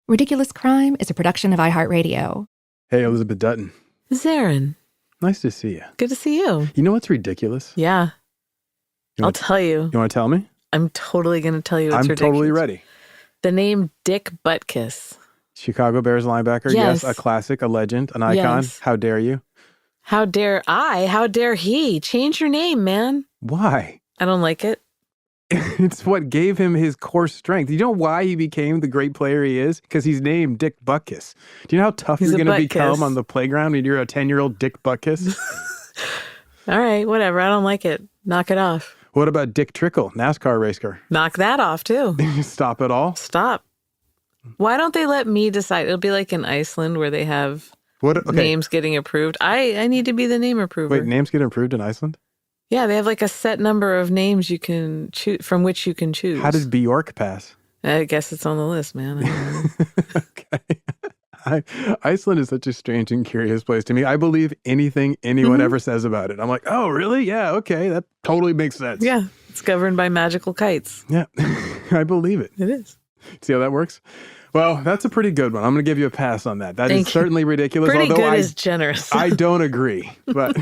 Ridiculous Crime is a production of iHeartRadio. Hey, Elizabeth Dutton. Zaron. Nice to see you. Good to see you. You know what's ridiculous? Yeah. I'll tell you. You want to tell me? I'm totally going to tell you what's ridiculous. I'm totally ready. The name Dick Butkus. Chicago Bears linebacker. Yes. A classic, a legend, an icon. Yes. How dare you? How dare I? How dare he? Change your name, man. Why? I don't like it. It's what gave him his core strength. You know why he became the great player he is? Because he's named Dick Butkus. Do you know how tough you're going to become on the playground when you're a 10-year-old Dick Butkus? All right, whatever. I don't like it. Knock it off. What about Dick Trickle, NASCAR race car? Knock that off, too. Stop it all? Stop. Why don't they let me decide? It'll be like in Iceland where they have names getting approved. I need to be the name approver. Wait, names get approved in Iceland? Yeah, they have like a set number of names you can choose from which you can choose. How did Bjork pass? I guess it's on the list, man. Okay. Iceland is such a strange and curious place to me. I believe anything anyone ever says about it. I'm like, oh, really? Yeah, okay. That totally makes sense. Yeah, it's governed by magical kites. Yeah, I believe it. It is. See how that works? Well, that's a pretty good one. I'm going to give you a pass on that. That is certainly ridiculous. Pretty good is generous. I don't agree, but...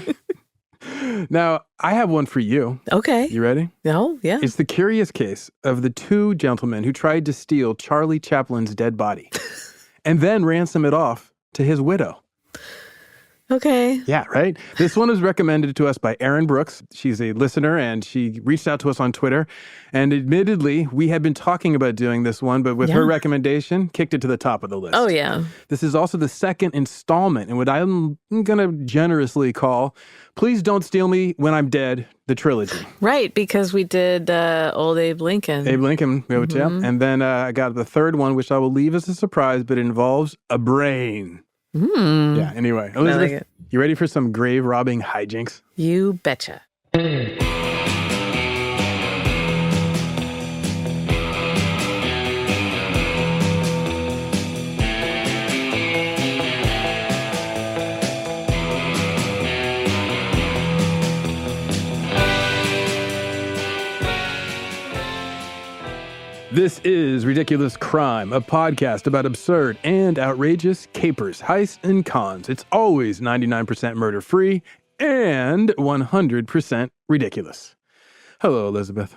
Now, I have one for you. Okay. You ready? Oh, yeah. It's the curious case of the two gentlemen who tried to steal Charlie Chaplin's dead body and then ransom it off to his widow. Okay. Yeah, right? This one was recommended to us by Erin Brooks. She's a listener, and she reached out to us on Twitter. And admittedly, we had been talking about doing this one, but with her recommendation, kicked it to the top of the list. Oh, yeah. This is also the second installment in what I'm going to generously call Please Don't Steal Me When I'm Dead, the trilogy. Right, because we did Old Abe Lincoln. Abe Lincoln, and then I got the third one, which I will leave as a surprise, but it involves a brain. Yeah, anyway. Elizabeth, like it. You ready for some grave-robbing hijinks? You betcha. This is Ridiculous Crime, a podcast about absurd and outrageous capers, heists, and cons. It's always 99% murder-free and 100% ridiculous. Hello, Elizabeth.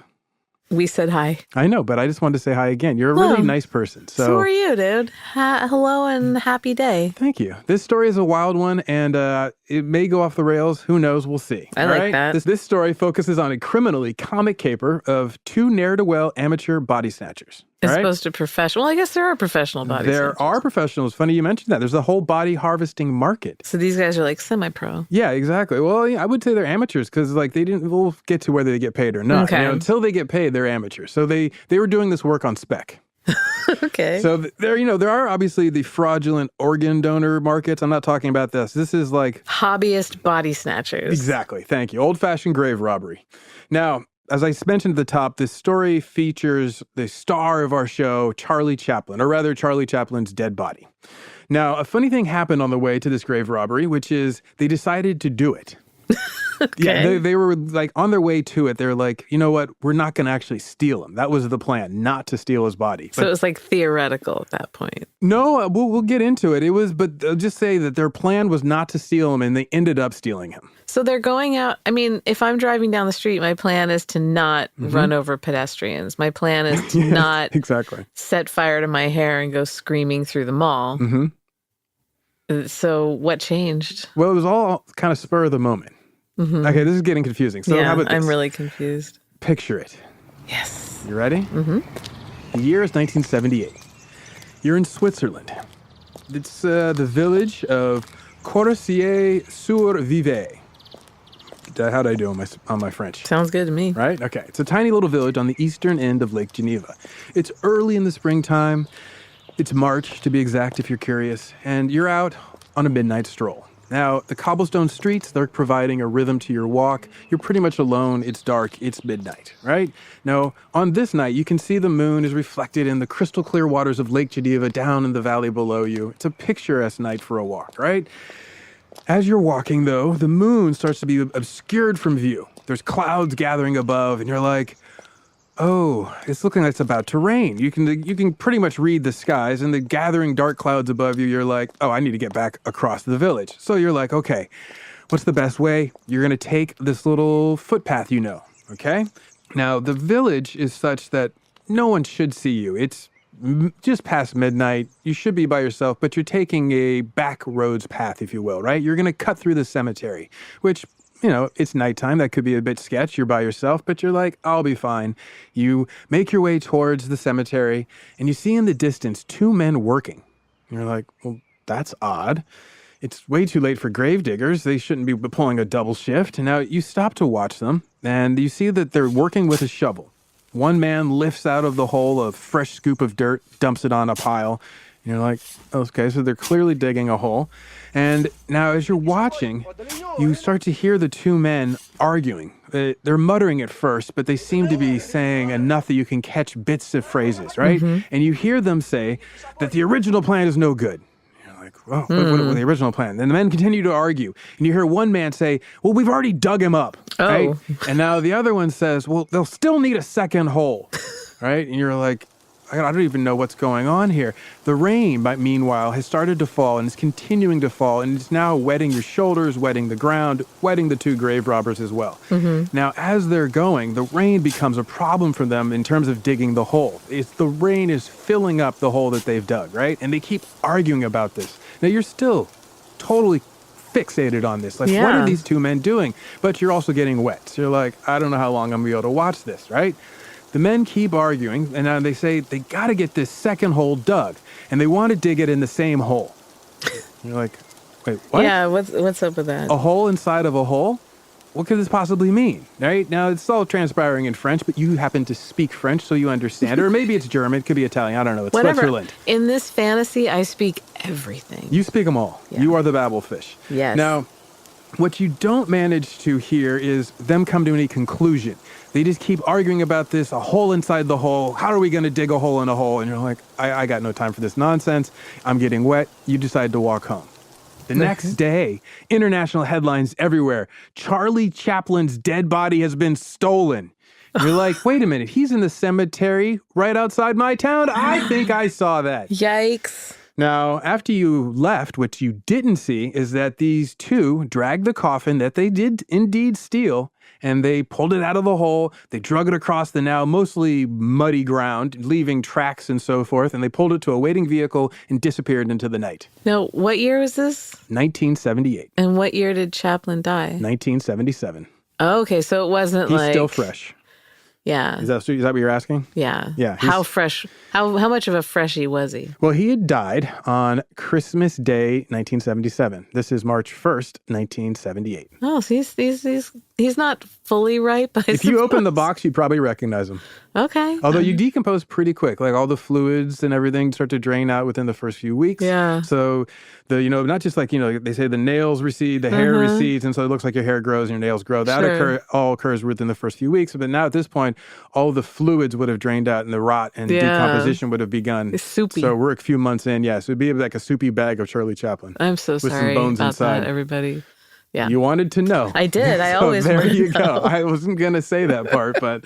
We said hi. I know, but I just wanted to say hi again. You're a really nice person. So are you, dude. Hello and happy day. Thank you. This story is a wild one, and it may go off the rails. Who knows? We'll see. I like that. This story focuses on a criminally comic caper of two ne'er-do-well amateur body snatchers. As opposed to professional. Well, I guess there are professional body snatchers. There are professionals. Funny you mentioned that. There's a whole body harvesting market. So these guys are like semi-pro. Yeah, exactly. Well, I would say they're amateurs because we'll get to whether they get paid or not. Okay. Until they get paid, they're amateurs. So they were doing this work on spec. Okay. So there are obviously the fraudulent organ donor markets. I'm not talking about this. This is like hobbyist body snatchers. Exactly. Thank you. Old-fashioned grave robbery. Now, as I mentioned at the top, this story features the star of our show, Charlie Chaplin, or rather Charlie Chaplin's dead body. Now, a funny thing happened on the way to this grave robbery, which is they decided to do it. Okay. Yeah, they were like on their way to it. They're like, you know what? We're not going to actually steal him. That was the plan, not to steal his body. So it was like theoretical at that point. No, we'll get into it. It was, but I'll just say that their plan was not to steal him, and they ended up stealing him. So they're going out. I mean, if I'm driving down the street, my plan is to not run over pedestrians. My plan is to not set fire to my hair and go screaming through the mall. So what changed? Well, it was all kind of spur of the moment. Okay, this is getting confusing. So how about this? I'm really confused. Picture it. Yes. You ready? The year is 1978. You're in Switzerland. It's the village of Coursier-sur-Vevey. How'd I do on my French? Sounds good to me. Right? Okay. It's a tiny little village on the eastern end of Lake Geneva. It's early in the springtime. It's March, to be exact, if you're curious. And you're out on a midnight stroll. Now, the cobblestone streets, they're providing a rhythm to your walk. You're pretty much alone. It's dark. It's midnight, right? Now, on this night, you can see the moon is reflected in the crystal clear waters of Lake Geneva down in the valley below you. It's a picturesque night for a walk, right? As you're walking, though, the moon starts to be obscured from view. There's clouds gathering above, and you're like, oh, it's looking like it's about to rain. You can pretty much read the skies and the gathering dark clouds above you. You're like, oh, I need to get back across the village. So you're like, okay, what's the best way? You're going to take this little footpath, okay? Now, the village is such that no one should see you. It's just past midnight. You should be by yourself, but you're taking a back roads path, if you will, right? You're going to cut through the cemetery, which, it's nighttime. That could be a bit sketch. You're by yourself, but you're like, I'll be fine. You make your way towards the cemetery, and you see in the distance 2 men working. And you're like, well, that's odd. It's way too late for grave diggers. They shouldn't be pulling a double shift. And now you stop to watch them, and you see that they're working with a shovel. One man lifts out of the hole a fresh scoop of dirt, dumps it on a pile. And you're like, okay, so they're clearly digging a hole. And now as you're watching, you start to hear the 2 men arguing. They're muttering at first, but they seem to be saying enough that you can catch bits of phrases, right? Mm-hmm. And you hear them say that the original plan is no good. Well, what was the original plan? And the men continue to argue. And you hear one man say, well, we've already dug him up. Oh. Right? And now the other one says, well, they'll still need a second hole. Right? And you're like, I don't even know what's going on here. The rain, meanwhile, has started to fall and is continuing to fall. And it's now wetting your shoulders, wetting the ground, wetting the 2 grave robbers as well. Mm-hmm. Now, as they're going, the rain becomes a problem for them in terms of digging the hole. The rain is filling up the hole that they've dug, right? And they keep arguing about this. Now, you're still totally fixated on this. Like, what are these 2 men doing? But you're also getting wet. So you're like, I don't know how long I'm going to be able to watch this, right? The men keep arguing, and now they say they got to get this second hole dug, and they want to dig it in the same hole. You're like, wait, what? Yeah, what's up with that? A hole inside of a hole? What could this possibly mean, right? Now, it's all transpiring in French, but you happen to speak French, so you understand. Or maybe it's German. It could be Italian. I don't know. It's Whatever. Switzerland. In this fantasy, I speak everything. You speak them all. Yeah. You are the babblefish. Yes. Now, what you don't manage to hear is them come to any conclusion. They just keep arguing about this, a hole inside the hole. How are we going to dig a hole in a hole? And you're like, I got no time for this nonsense. I'm getting wet. You decide to walk home. The next day, international headlines everywhere. Charlie Chaplin's dead body has been stolen. And you're like, wait a minute. He's in the cemetery right outside my town. I think I saw that. Yikes. Now, after you left, what you didn't see is that these 2 dragged the coffin that they did indeed steal, and they pulled it out of the hole. They drug it across the now mostly muddy ground, leaving tracks and so forth, and they pulled it to a waiting vehicle and disappeared into the night. Now, what year was this? 1978. And what year did Chaplin die? 1977. Oh, okay, so it wasn't He's still fresh. Yeah. Is that what you're asking? Yeah. Yeah. How fresh? How much of a freshie was he? Well, he had died on Christmas Day, 1977. This is March 1st, 1978. Oh, so he's not fully ripe. If you open the box, you'd probably recognize him. Okay. Although you decompose pretty quick, like all the fluids and everything start to drain out within the first few weeks. Yeah. So not just like, they say the nails recede, the hair recedes, and so it looks like your hair grows and your nails grow. That all occurs within the first few weeks. But now at this point, all the fluids would have drained out and the rot and decomposition would have begun. It's soupy. So we're a few months in, so it'd be like a soupy bag of Charlie Chaplin. I'm so sorry with some bones about inside. that, everybody. Yeah. You wanted to know. I did. I always there wanted to you know. go. I wasn't going to say that part, but...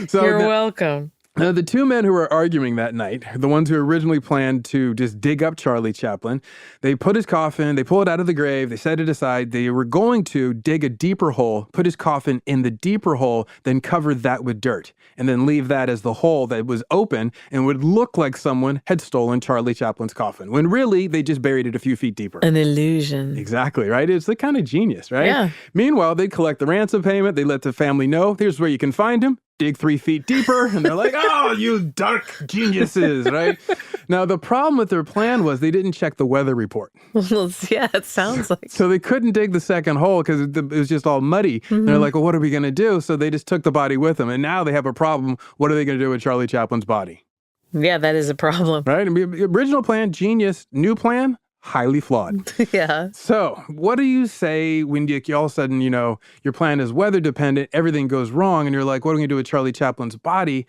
So You're welcome. Now, the 2 men who were arguing that night, the ones who originally planned to just dig up Charlie Chaplin, they put his coffin, they pull it out of the grave, they set it aside. They were going to dig a deeper hole, put his coffin in the deeper hole, then cover that with dirt, and then leave that as the hole that was open and would look like someone had stolen Charlie Chaplin's coffin, when really they just buried it a few feet deeper. An illusion. Exactly, right? It's the kind of genius, right? Yeah. Meanwhile, they collect the ransom payment. They let the family know, here's where you can find him. Dig 3 feet deeper, and they're like, oh, you dark geniuses, right? Now, the problem with their plan was they didn't check the weather report. Well, yeah, it sounds like. So they couldn't dig the second hole because it was just all muddy. Mm-hmm. They're like, well, what are we going to do? So they just took the body with them, and now they have a problem. What are they going to do with Charlie Chaplin's body? Yeah, that is a problem. Right? I mean, original plan, genius. New plan, highly flawed. Yeah. So what do you say when you all of a sudden, your plan is weather dependent, everything goes wrong, and you're like, what are we going to do with Charlie Chaplin's body?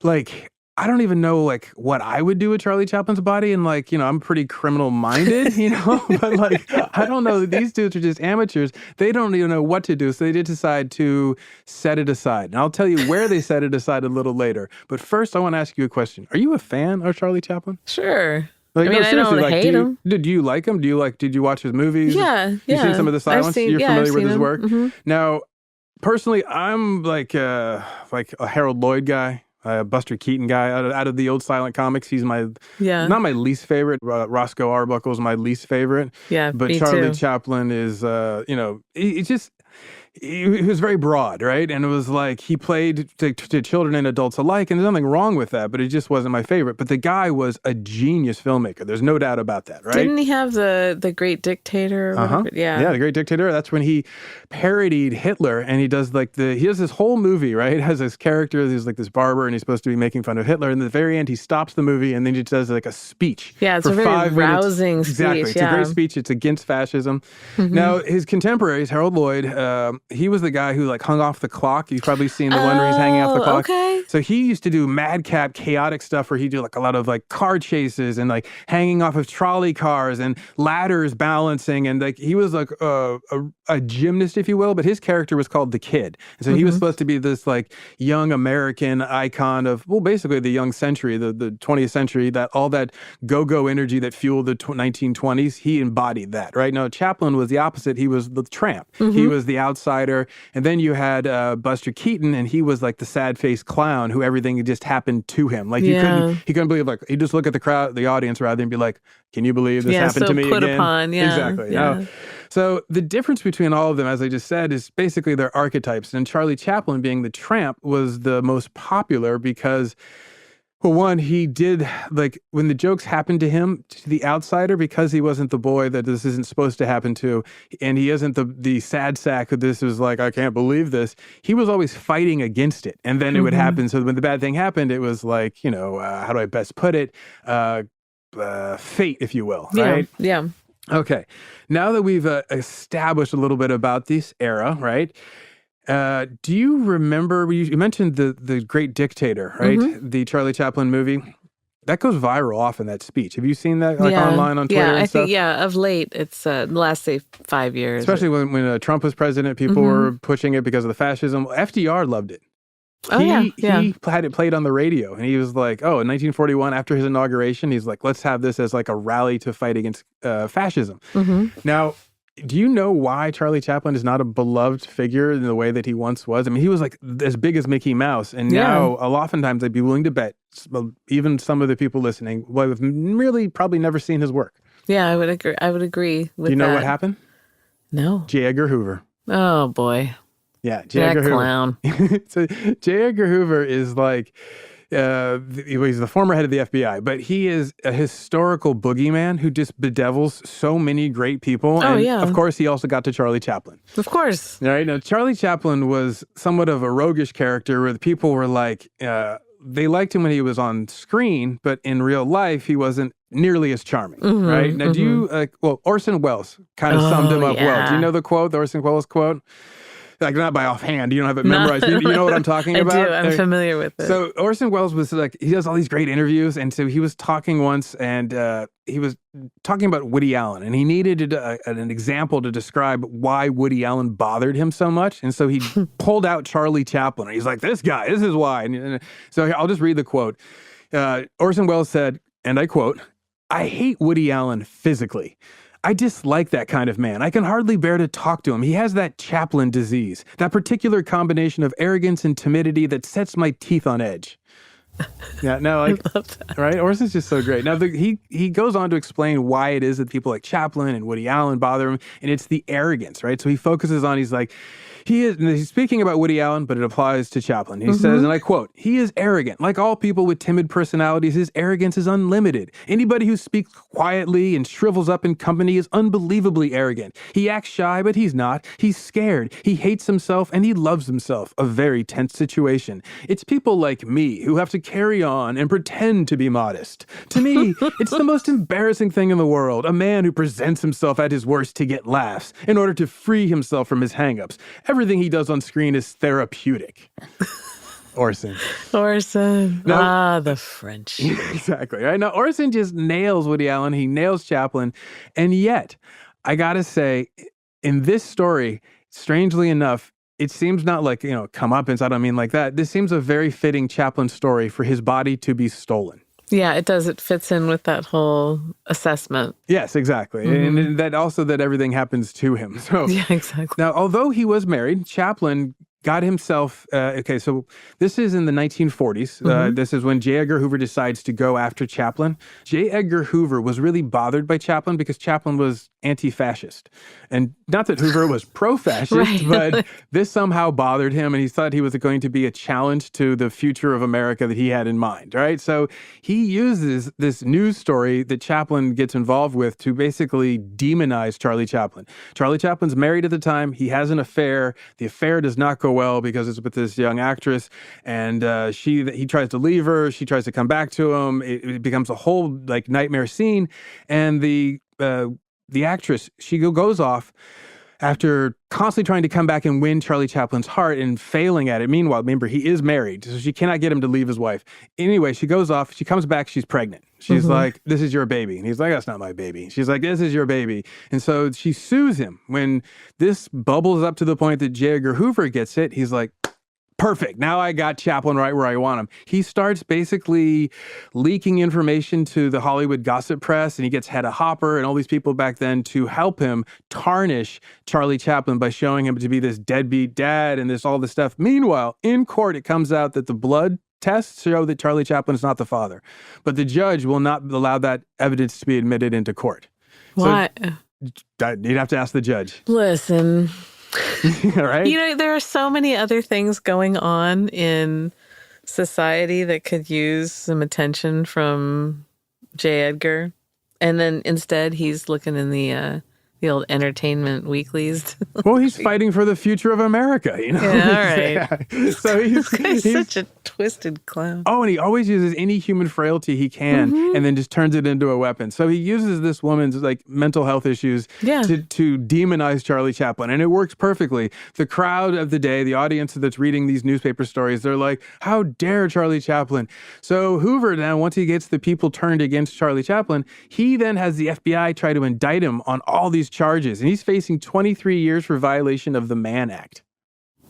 Like, I don't even know like what I would do with Charlie Chaplin's body. And like, I'm pretty criminal minded, but like, I don't know. These dudes are just amateurs. They don't even know what to do. So they did decide to set it aside. And I'll tell you where they set it aside a little later. But first, I want to ask you a question. Are you a fan of Charlie Chaplin? Sure. Like, I don't hate him. Did you like him? Did you watch his movies? Yeah. You've seen some of the silence? You're familiar with his work? Mm-hmm. Now, personally, I'm like a Harold Lloyd guy. Buster Keaton guy out of the old silent comics. He's not my least favorite. Roscoe Arbuckle's my least favorite. Yeah, but me Charlie too. Chaplin is, he was very broad, right? And it was like he played to children and adults alike, and there's nothing wrong with that, but it just wasn't my favorite. But the guy was a genius filmmaker. There's no doubt about that, right? Didn't he have the Great Dictator? Or whatever? Yeah, The Great Dictator. That's when he parodied Hitler, and he does this whole movie, right? It has this character, he's like this barber, and he's supposed to be making fun of Hitler. And at the very end, he stops the movie, and then he does like a speech. Yeah, it's for a very 5 minutes. rousing speech. Exactly. It's a great speech. It's against fascism. Mm-hmm. Now, his contemporaries, Harold Lloyd, he was the guy who like hung off the clock. You've probably seen the one where he's hanging off the clock. Okay. So he used to do madcap, chaotic stuff where he'd do like a lot of like car chases and like hanging off of trolley cars and ladders balancing. And like he was like a gymnast, if you will, but his character was called the Kid. And so he was supposed to be this like young American icon of, well, basically the young century, the 20th century, that all that go-go energy that fueled the 1920s. He embodied that, right? Now, Chaplin was the opposite. He was the tramp. He was the outsider. And then you had Buster Keaton, and he was like the sad-faced clown who everything just happened to him. Like he couldn't believe, like he'd just look at the crowd, the audience rather, and be like, "Can you believe this happened to me put again?" Upon, Exactly. Yeah. So the difference between all of them, as I just said, is basically their archetypes. And Charlie Chaplin, being the tramp, was the most popular because, well, one, he did, like, when the jokes happened to him, to the outsider, because he wasn't the boy that this isn't supposed to happen to, and he isn't the sad sack who this is like, I can't believe this, he was always fighting against it. And then it would happen. So when the bad thing happened, it was like, how do I best put it? Fate, if you will, right? Yeah. Okay. Now that we've established a little bit about this era, right? Do you remember, you mentioned the Great Dictator, right? The Charlie Chaplin movie. That goes viral often, that speech. Have you seen that online on Twitter and stuff? Yeah, I think, of late, it's the last, say, 5 years. Especially when Trump was president, people were pushing it because of the fascism. FDR loved it. He had it played on the radio, and he was like, in 1941, after his inauguration, he's like, let's have this as like a rally to fight against fascism. Now, do you know why Charlie Chaplin is not a beloved figure in the way that he once was? I mean, he was like as big as Mickey Mouse, and now oftentimes I'd be willing to bet, even some of the people listening, have really probably never seen his work. Yeah, I would agree with that. Do you know what happened? No. J. Edgar Hoover. Oh, boy. Yeah, J. Edgar Hoover. Clown. So J. Edgar Hoover is like, he's the former head of the FBI, but he is a historical boogeyman who just bedevils so many great people. Oh, and yeah. Of course, he also got to Charlie Chaplin. Of course. All right. Now, Charlie Chaplin was somewhat of a roguish character where the people were like, they liked him when he was on screen, but in real life, he wasn't nearly as charming, right? Now, do you, Orson Welles kind of summed him up well. Do you know the quote, the Orson Welles quote? Like, not by offhand. You don't have it memorized. You know what I'm talking about? I do. I'm familiar with it. So Orson Welles was like, he does all these great interviews. And so he was talking once, and he was talking about Woody Allen. And he needed an example to describe why Woody Allen bothered him so much. And so he pulled out Charlie Chaplin. And he's like, this is why. And so I'll just read the quote. Orson Welles said, and I quote, "I hate Woody Allen physically. I dislike that kind of man. I can hardly bear to talk to him. He has that Chaplin disease, that particular combination of arrogance and timidity that sets my teeth on edge." Yeah, no, like, I love that. Right? Orson's just so great. Now, he goes on to explain why it is that people like Chaplin and Woody Allen bother him, and it's the arrogance, right? So he focuses on, he's speaking about Woody Allen, but it applies to Chaplin. He says, and I quote, "He is arrogant. Like all people with timid personalities, his arrogance is unlimited. Anybody who speaks quietly and shrivels up in company is unbelievably arrogant. He acts shy, but he's not. He's scared. He hates himself, and he loves himself. A very tense situation. It's people like me who have to carry on and pretend to be modest. To me, it's the most embarrassing thing in the world. A man who presents himself at his worst to get laughs in order to free himself from his hang-ups. Everything he does on screen is therapeutic." Orson. The French. Exactly. Right? Now, Orson just nails Woody Allen. He nails Chaplin. And yet, I got to say, in this story, strangely enough, it seems not like, comeuppance. I don't mean like that. This seems a very fitting Chaplin story for his body to be stolen. Yeah, it does. It fits in with that whole assessment. Yes, exactly. Mm-hmm. And that also that everything happens to him. So yeah, exactly. Now, although he was married, Chaplin got himself, so this is in the 1940s. Mm-hmm. This is when J. Edgar Hoover decides to go after Chaplin. J. Edgar Hoover was really bothered by Chaplin because Chaplin was anti-fascist. And not that Hoover was pro-fascist, right. But this somehow bothered him, and he thought he was going to be a challenge to the future of America that he had in mind, right? So he uses this news story that Chaplin gets involved with to basically demonize Charlie Chaplin. Charlie Chaplin's married at the time. He has an affair. The affair does not go well because it's with this young actress, and he tries to leave her. She tries to come back to him. It becomes a whole nightmare scene, and the actress, she goes off after constantly trying to come back and win Charlie Chaplin's heart and failing at it. Meanwhile, remember, he is married, so she cannot get him to leave his wife. Anyway, she goes off. She comes back. She's pregnant. She's like, "This is your baby." And he's like, "That's not my baby." She's like, "This is your baby." And so she sues him. When this bubbles up to the point that J. Edgar Hoover gets it, he's like, perfect. Now I got Chaplin right where I want him. He starts basically leaking information to the Hollywood gossip press, and he gets Hedda Hopper and all these people back then to help him tarnish Charlie Chaplin by showing him to be this deadbeat dad and all this stuff. Meanwhile, in court, it comes out that the blood tests show that Charlie Chaplin is not the father. But the judge will not allow that evidence to be admitted into court. Why? So, you'd have to ask the judge. Listen. Right? There are so many other things going on in society that could use some attention from J. Edgar. And then instead he's looking in the old entertainment weeklies. Well, he's fighting for the future of America, Yeah, all right. Yeah. So he's such a twisted clown. Oh, and he always uses any human frailty he can and then just turns it into a weapon. So he uses this woman's mental health issues to demonize Charlie Chaplin, and it works perfectly. The crowd of the day, the audience that's reading these newspaper stories, they're like, "How dare Charlie Chaplin?" So Hoover now, once he gets the people turned against Charlie Chaplin, he then has the FBI try to indict him on all these charges, and he's facing 23 years for violation of the Mann Act.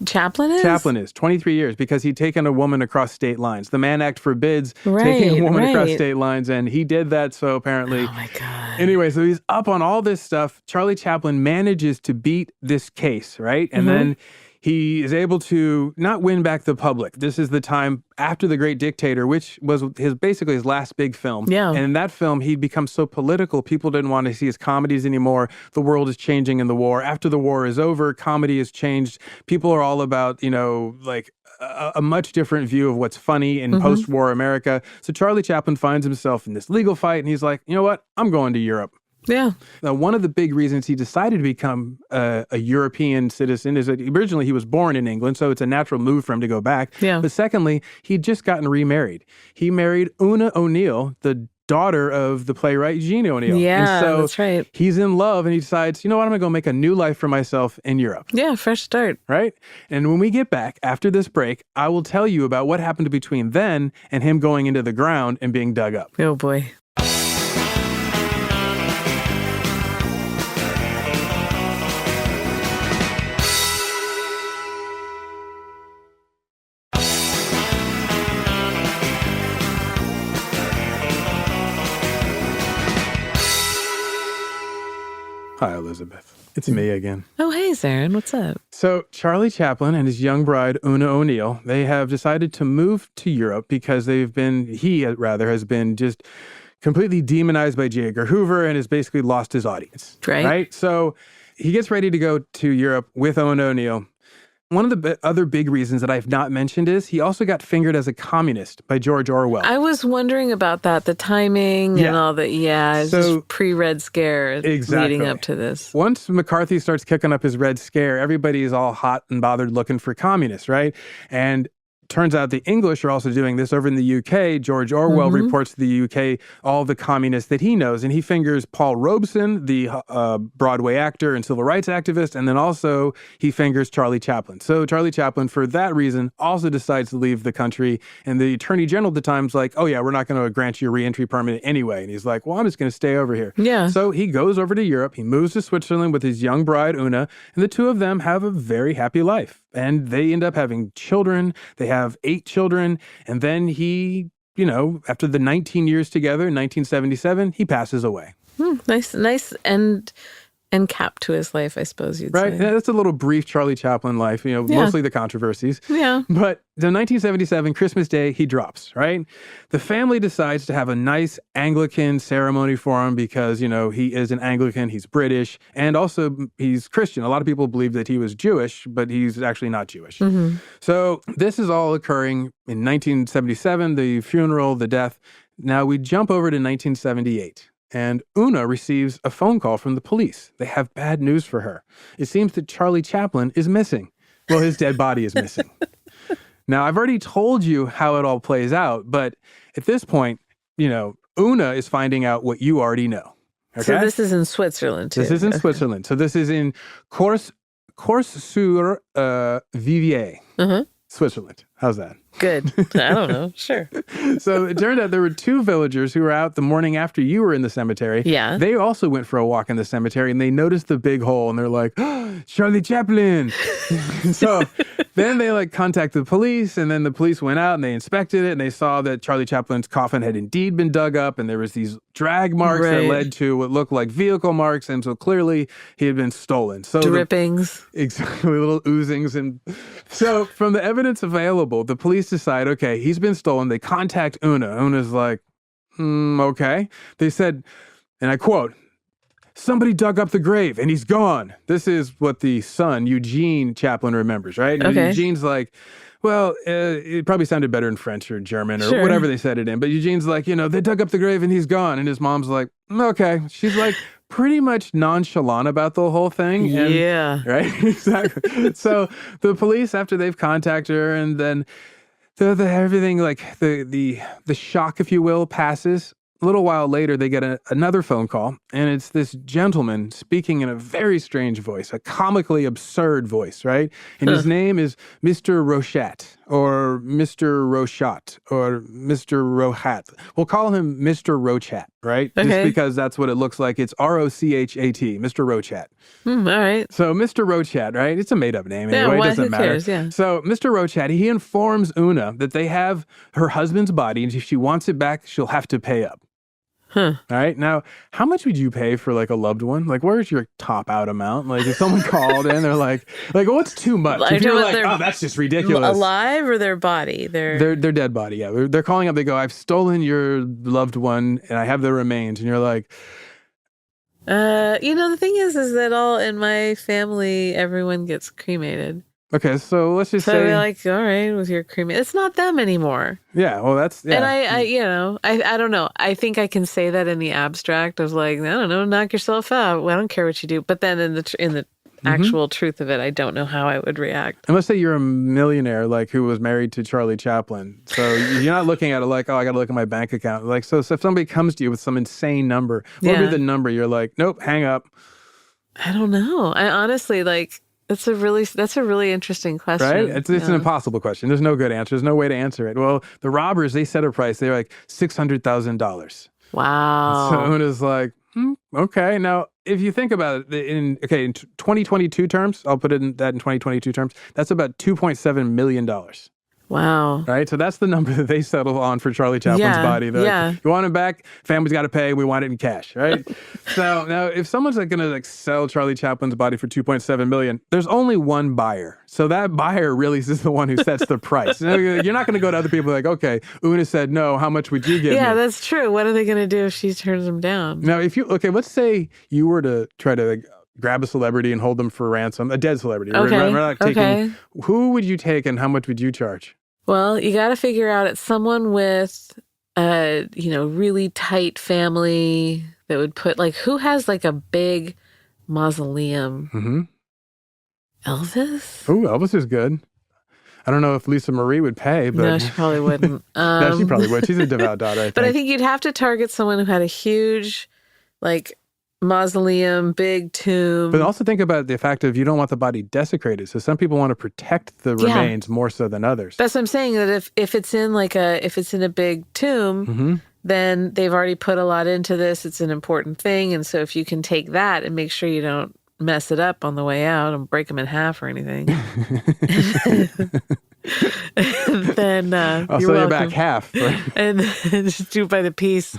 Chaplin is 23 years because he'd taken a woman across state lines. The Mann Act forbids taking a woman across state lines, and he did that. So apparently, oh my God. Anyway, so he's up on all this stuff. Charlie Chaplin manages to beat this case, right? And then he is able to not win back the public. This is the time after The Great Dictator, which was basically his last big film. Yeah. And in that film, he'd become so political, people didn't want to see his comedies anymore. The world is changing in the war. After the war is over, comedy has changed. People are all about, a much different view of what's funny in post-war America. So Charlie Chaplin finds himself in this legal fight, and he's like, you know what? I'm going to Europe. Yeah. Now, one of the big reasons he decided to become a European citizen is that originally he was born in England, so it's a natural move for him to go back. Yeah. But secondly, he'd just gotten remarried. He married Una O'Neill, the daughter of the playwright Jean O'Neill. Yeah, and so that's right. He's in love, and he decides, you know what, I'm going to go make a new life for myself in Europe. Yeah, fresh start. Right? And when we get back after this break, I will tell you about what happened between then and him going into the ground and being dug up. Oh, boy. Hi, Elizabeth. It's me again. Oh, hey, Zaron. What's up? So Charlie Chaplin and his young bride, Una O'Neill, they have decided to move to Europe because he has been just completely demonized by J. Edgar Hoover and has basically lost his audience. Right? So he gets ready to go to Europe with Una O'Neill. One of the other big reasons that I've not mentioned is he also got fingered as a communist by George Orwell. I was wondering about that, the timing and all that. Yeah, so, just pre-Red Scare leading up to this. Once McCarthy starts kicking up his Red Scare, everybody is all hot and bothered looking for communists, right? And turns out the English are also doing this over in the UK. George Orwell reports to the UK all the communists that he knows, and he fingers Paul Robeson, the Broadway actor and civil rights activist, and then also he fingers Charlie Chaplin. So Charlie Chaplin, for that reason, also decides to leave the country, and the Attorney General at the time's like, oh yeah, we're not going to grant you a re-entry permit anyway. And he's like, well, I'm just going to stay over here. Yeah. So he goes over to Europe, he moves to Switzerland with his young bride, Una, and the two of them have a very happy life. And they end up having children. They have 8 children. And then he, after the 19 years together in 1977, he passes away. Nice and cap to his life, I suppose you'd right? say. Yeah, that's a little brief Charlie Chaplin life, mostly the controversies. Yeah. But the 1977, Christmas Day, he drops, right? The family decides to have a nice Anglican ceremony for him because, he is an Anglican, he's British, and also he's Christian. A lot of people believe that he was Jewish, but he's actually not Jewish. So this is all occurring in 1977, the funeral, the death. Now we jump over to 1978. And Una receives a phone call from the police. They have bad news for her. It seems that Charlie Chaplin is missing. Well, his dead body is missing. Now, I've already told you how it all plays out, but at this point, Una is finding out what you already know. Okay? So this is in Switzerland, too. This is in Switzerland. So this is in Cours-sur-Vivier, Switzerland. How's that? Good. I don't know. Sure. So it turned out there were 2 villagers who were out the morning after you were in the cemetery. Yeah. They also went for a walk in the cemetery, and they noticed the big hole, and they're like, oh, Charlie Chaplin. So then they contacted the police, and then the police went out and they inspected it, and they saw that Charlie Chaplin's coffin had indeed been dug up, and there was these drag marks that led to what looked like vehicle marks, and so clearly he had been stolen. So drippings. Exactly, little oozings. And so from the evidence available, the police decide, okay, he's been stolen. They contact Una. Una's like, okay. They said, and I quote, somebody dug up the grave and he's gone. This is what the son, Eugene Chaplin, remembers, right? And okay. Eugene's like, well, it probably sounded better in French or German or whatever they said it in. But Eugene's like, they dug up the grave and he's gone. And his mom's like, okay. She's like pretty much nonchalant about the whole thing. And, yeah. Right? Exactly. So the police, after they've contacted her, and then everything, the shock, if you will, passes. A little while later, they get another phone call, and it's this gentleman speaking in a very strange voice, a comically absurd voice, right? And his name is Mr. Rochat, or Mr. Rochat, or Mr. Rochat. We'll call him Mr. Rochat, right? Okay. Just because that's what it looks like. It's Rochat, Mr. Rochat. All right. So Mr. Rochat, right? It's a made-up name anyway. It doesn't matter. Cares? Yeah. So Mr. Rochat, he informs Una that they have her husband's body, and if she wants it back, she'll have to pay up. Huh. All right. Now, how much would you pay for a loved one? Where's your top out amount? If someone called in, they're like, what's too much? If you're like, oh, that's just ridiculous. Alive or their body? Their dead body. Yeah. They're calling up. They go, I've stolen your loved one and I have the remains. And you're like, the thing is that all in my family, everyone gets cremated. okay, so let's just say. So you're like, all right, with your cremation, it's not them anymore. Yeah, well, that's. Yeah. And I don't know. I think I can say that in the abstract of I don't know, knock yourself out. Well, I don't care what you do. But then in the actual truth of it, I don't know how I would react. And let's say you're a millionaire, who was married to Charlie Chaplin. So you're not looking at it I got to look at my bank account. So if somebody comes to you with some insane number, what would be the number? You're like, nope, hang up. I don't know. I honestly That's a really interesting question. Right? It's an impossible question. There's no good answer. There's no way to answer it. Well, the robbers, they set a price. They're like $600,000. Wow. So Una's like, okay. Now, if you think about it, in 2022 terms, I'll put that in 2022 terms, that's about $2.7 million. Wow. Right? So that's the number that they settle on for Charlie Chaplin's body. They're like, you want him back? Family's got to pay. We want it in cash, right? So now if someone's going to sell Charlie Chaplin's body for $2.7 million, there's only one buyer. So that buyer really is the one who sets the price. You're not going to go to other people okay, Una said no, how much would you give me? Yeah, that's true. What are they going to do if she turns them down? Now, let's say you were to try to grab a celebrity and hold them for ransom, a dead celebrity. Okay. We're not taking, who would you take and how much would you charge? Well, you got to figure out it's someone with a, really tight family that would put who has a big mausoleum? Mm-hmm. Elvis? Oh, Elvis is good. I don't know if Lisa Marie would pay, but No, she probably wouldn't. no, she probably would. She's a devout daughter, I think. But I think you'd have to target someone who had a huge, like, mausoleum, big tomb. But also think about the fact of you don't want the body desecrated. So some people want to protect the remains more so than others. That's what I'm saying. That if it's in a big tomb, then they've already put a lot into this. It's an important thing, and so if you can take that and make sure you don't mess it up on the way out and break them in half or anything, then I'll you're sell you welcome. back half. Right? And just do it by the piece.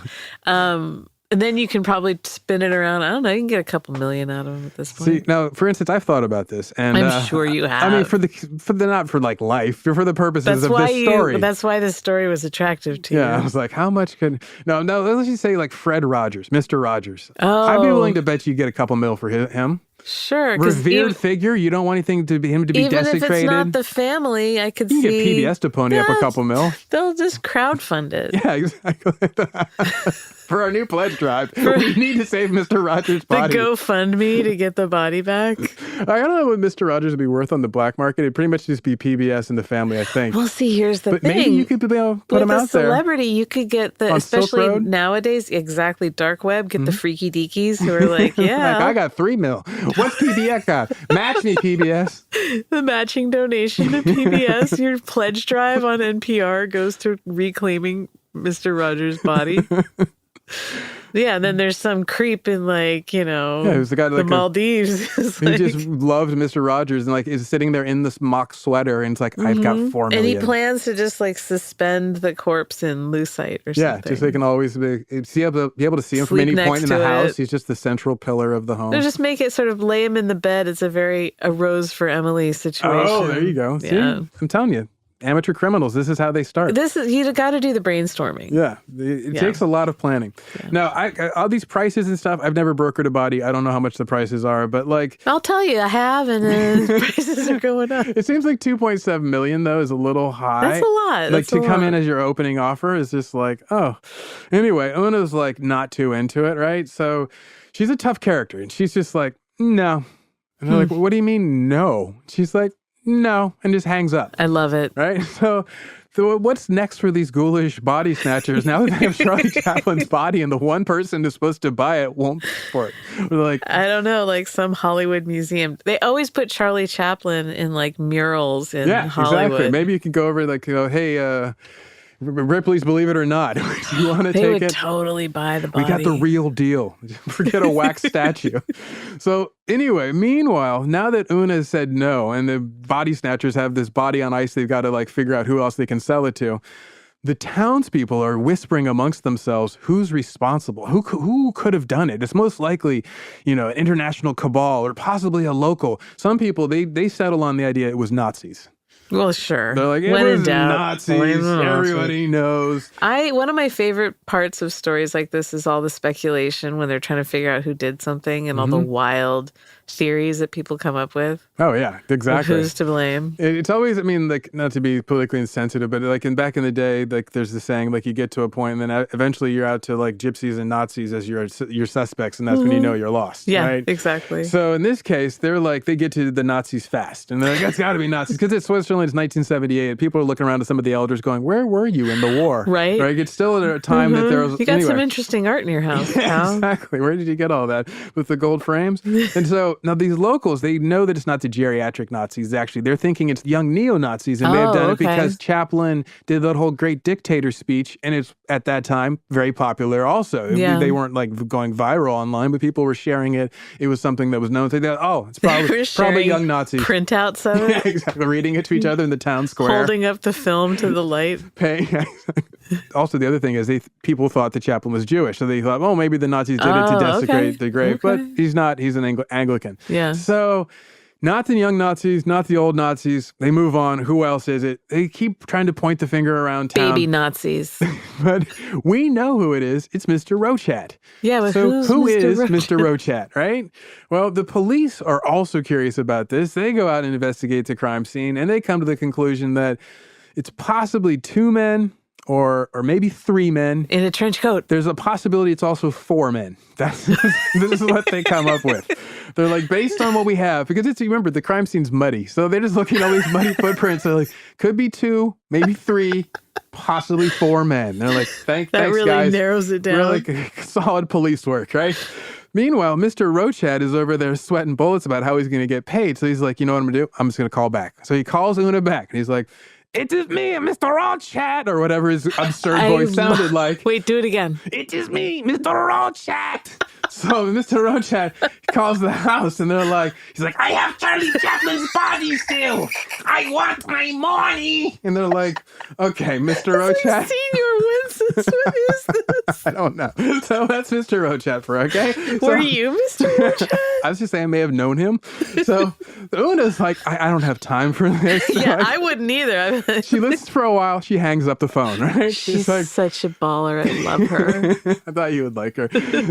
And then you can probably spin it around. I don't know. You can get a couple million out of them at this point. See, now, for instance, I've thought about this, and I'm sure you have. I mean, for the not for like life, for the purposes of this story. That's why this story was attractive to you. Yeah, I was like, how much could? No. Let's just say like Fred Rogers, Mr. Rogers. Oh, I'd be willing to bet you get a couple mil for him. Sure, Revered figure. You don't want anything to be him to be even desecrated. if it's not the family, I could you can see get PBS to pony up a couple mil. They'll just crowdfund it. Yeah, exactly. For our new pledge drive, we need to save Mr. Rogers' body. The GoFundMe to get the body back. I don't know what Mr. Rogers would be worth on the black market. It'd pretty much just be PBS and the family, I think. Well, see, here's the but thing. Maybe you could be able to put him out there. With a celebrity, you could get On Silk especially Road? nowadays, exactly, dark web, get the freaky deakies who are like, yeah. Like, I got 3 mil. What's PBS got? Match me, PBS. The matching donation to PBS, your pledge drive on NPR goes to reclaiming Mr. Rogers' body. Yeah, and then there's some creep in who's the guy the Maldives. He just loved Mr. Rogers and like is sitting there in this mock sweater and it's like, I've got 4 million. And he plans to just like suspend the corpse in lucite or something. Yeah, just so he can always be able to see him from Sleep any point in next the to house. it. He's just the central pillar of the home. Or just make it sort of lay him in the bed. It's a Rose for Emily situation. Oh, there you go. See, Yeah. I'm telling you. Amateur criminals, this is how they start. You got to do the brainstorming. Yeah, it takes a lot of planning. Yeah. Now, all these prices and stuff, I've never brokered a body. I don't know how much the prices are, but like... I'll tell you, I have, and the prices are going up. It seems like 2.7 million, though, is a little high. That's a lot. Like, to come in as your opening offer is just like, oh. Anyway, Una's like not too into it, right? So she's a tough character, and she's just like, no. And they're like, what do you mean, no? She's like, no, and just hangs up. I love it. Right? So what's next for these ghoulish body snatchers? Now that they have Charlie Chaplin's body and the one person who's supposed to buy it won't pay for it. They're like, I don't know, like some Hollywood museum. They always put Charlie Chaplin in like murals in Hollywood. Exactly. Maybe you could go over like, hey, Ripley's Believe It or Not. You want to take it? They would totally buy the body. We got the real deal. Forget a wax statue. So anyway, meanwhile, now that Una has said no and the body snatchers have this body on ice, they've got to like figure out who else they can sell it to. The townspeople are whispering amongst themselves, who's responsible? Who could have done it? It's most likely, an international cabal or possibly a local. Some people, they settle on the idea it was Nazis. Well, sure. They're like, it when was in doubt, Nazis. Everybody knows. One of my favorite parts of stories like this is all the speculation when they're trying to figure out who did something and all the wild theories that people come up with. Oh, yeah, exactly. Who's to blame? It's always, like, not to be politically insensitive, but like back in the day, like there's the saying, like you get to a point and then eventually you're out to like gypsies and Nazis as your suspects, and that's when you know you're lost. Yeah, right? exactly. So in this case, they get to the Nazis fast. And they're like, it's got to be Nazis. Because it's Switzerland, it's 1978. And people are looking around to some of the elders going, where were you in the war? Right. It's still at a time that there was... You got some interesting art in your house. Yeah, exactly. Where did you get all that? With the gold frames? And so now these locals, they know that it's not the geriatric Nazis, actually. They're thinking it's young neo-Nazis, and they have done it because Chaplin did that whole great dictator speech, and it's, at that time, very popular also. Yeah. They weren't, like, going viral online, but people were sharing it. It was something that was known. So they thought, it's probably young Nazis. Printouts of it. Yeah, exactly. Reading it to each other in the town square. Holding up the film to the light. Also, the other thing is people thought that Chaplin was Jewish, so they thought, maybe the Nazis did it to desecrate the grave, but he's not. He's an Anglican. Yeah. So, not the young Nazis, not the old Nazis. They move on. Who else is it? They keep trying to point the finger around town. Baby Nazis. But we know who it is. It's Mr. Rochat. Yeah, but so who is Rochat? Mr. Rochat, right? Well, the police are also curious about this. They go out and investigate the crime scene, and they come to the conclusion that it's possibly 2 men or maybe 3 men. In a trench coat. There's a possibility it's also 4 men. This is what they come up with. They're like, based on what we have, because remember, the crime scene's muddy. So they're just looking at all these muddy footprints. They're like, could be 2, maybe 3, possibly 4 men. They're like, thanks, really guys. Narrows it down. Really solid police work, right? Meanwhile, Mr. Rochat is over there sweating bullets about how he's going to get paid. So he's like, you know what I'm going to do? I'm just going to call back. So he calls Una back, and he's like, it is me, Mr. Rochat, or whatever his absurd voice sounded like. Wait, do it again. It is me, Mr. Rochat. So Mr. Rochat calls the house, and they're like, he's like, I have Charlie Chaplin's body still. I want my money. And they're like, okay, Mr. Rochat. Senior Winston, what is this? I don't know. So that's Mr. Rochat for, okay? Were you Mr. Rochat? I was just saying I may have known him. So Una's like, I don't have time for this. Yeah, like, I wouldn't either. she listens for a while. She hangs up the phone, right? She's like, such a baller. I love her. I thought you would like her.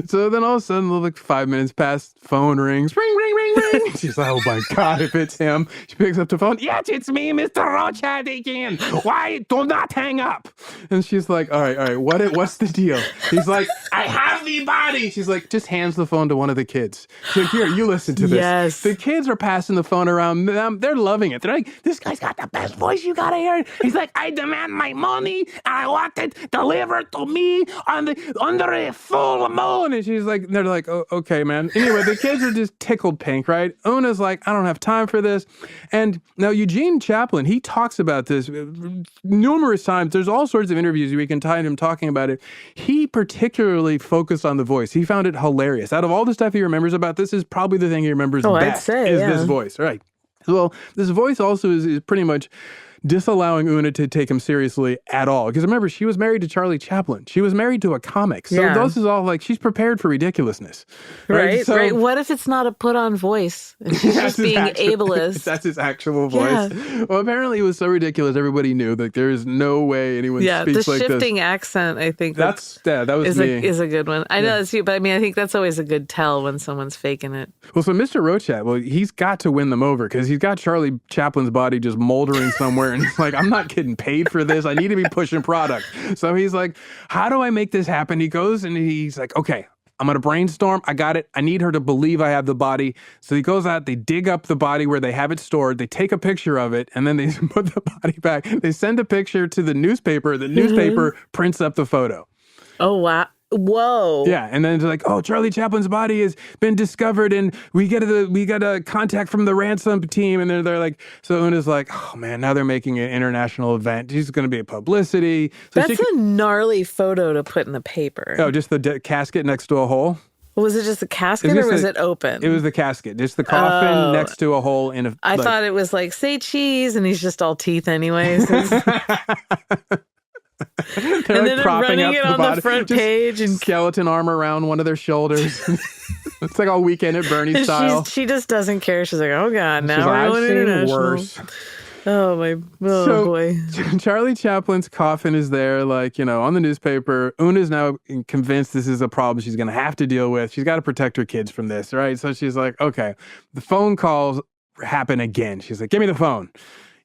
So then all of a sudden, like 5 minutes past, phone rings. Ring, ring, ring, ring. She's like, oh my God, if it's him. She picks up the phone. Yes, it's me, Mr. Rochat again. Why? Do not hang up. And she's like, all right. What's the deal? He's like, I have the body. She's like, just hands the phone to one of the kids. She's like, here, you listen to this. Yes. The kids are passing the phone around. They're loving it. They're like, this guy's got the best voice. You gotta hear it. He's like, I demand my money, and I want it delivered to me under a full moon. And she's like, they're like, oh, okay, man. Anyway, the kids are just tickled pink, right? Una's like, I don't have time for this. And now Eugene Chaplin, he talks about this numerous times. There's all sorts of interviews we can tie him talking about it. He particularly focused on the voice. He found it hilarious. Out of all the stuff he remembers about this, is probably the thing he remembers best. I'd say, is this voice, right? Well, this voice also is pretty much disallowing Una to take him seriously at all. Because remember, she was married to Charlie Chaplin. She was married to a comic. So this is all like, she's prepared for ridiculousness. Right? So, right. What if it's not a put-on voice? And she's just being ableist. That's his actual voice. Yeah. Well, apparently it was so ridiculous, everybody knew that there is no way anyone speaks like this. The shifting accent, I think that was me. Is a good one. I know that's you, but I mean, I think that's always a good tell when someone's faking it. Well, so Mr. Rochat, he's got to win them over because he's got Charlie Chaplin's body just moldering somewhere, and he's like, I'm not getting paid for this. I need to be pushing product. So he's like, how do I make this happen? He goes and he's like, okay, I'm going to brainstorm. I got it. I need her to believe I have the body. So he goes out, they dig up the body where they have it stored. They take a picture of it, and then they put the body back. They send a picture to the newspaper. The newspaper prints up the photo. Oh, wow. Whoa. Yeah, and then it's like, oh, Charlie Chaplin's body has been discovered, and we get a contact from the ransom team, and they're like, so Una's like, oh man, now they're making an international event. She's going to be a publicity. So that's a gnarly photo to put in the paper. Oh, just the casket next to a hole? Was it just the casket or was it open? It was the casket, just the coffin next to a hole in a. I thought it was like, say cheese, and he's just all teeth anyways. They're and like then propping running up it the on body. the front Just page and skeleton arm around one of their shoulders. It's like all Weekend at Bernie's style. She just doesn't care. She's like, oh God, now we're going international. Worse. Boy. Charlie Chaplin's coffin is there, like, on the newspaper. Una's now convinced this is a problem she's going to have to deal with. She's got to protect her kids from this, right? So she's like, okay, the phone calls happen again. She's like, give me the phone.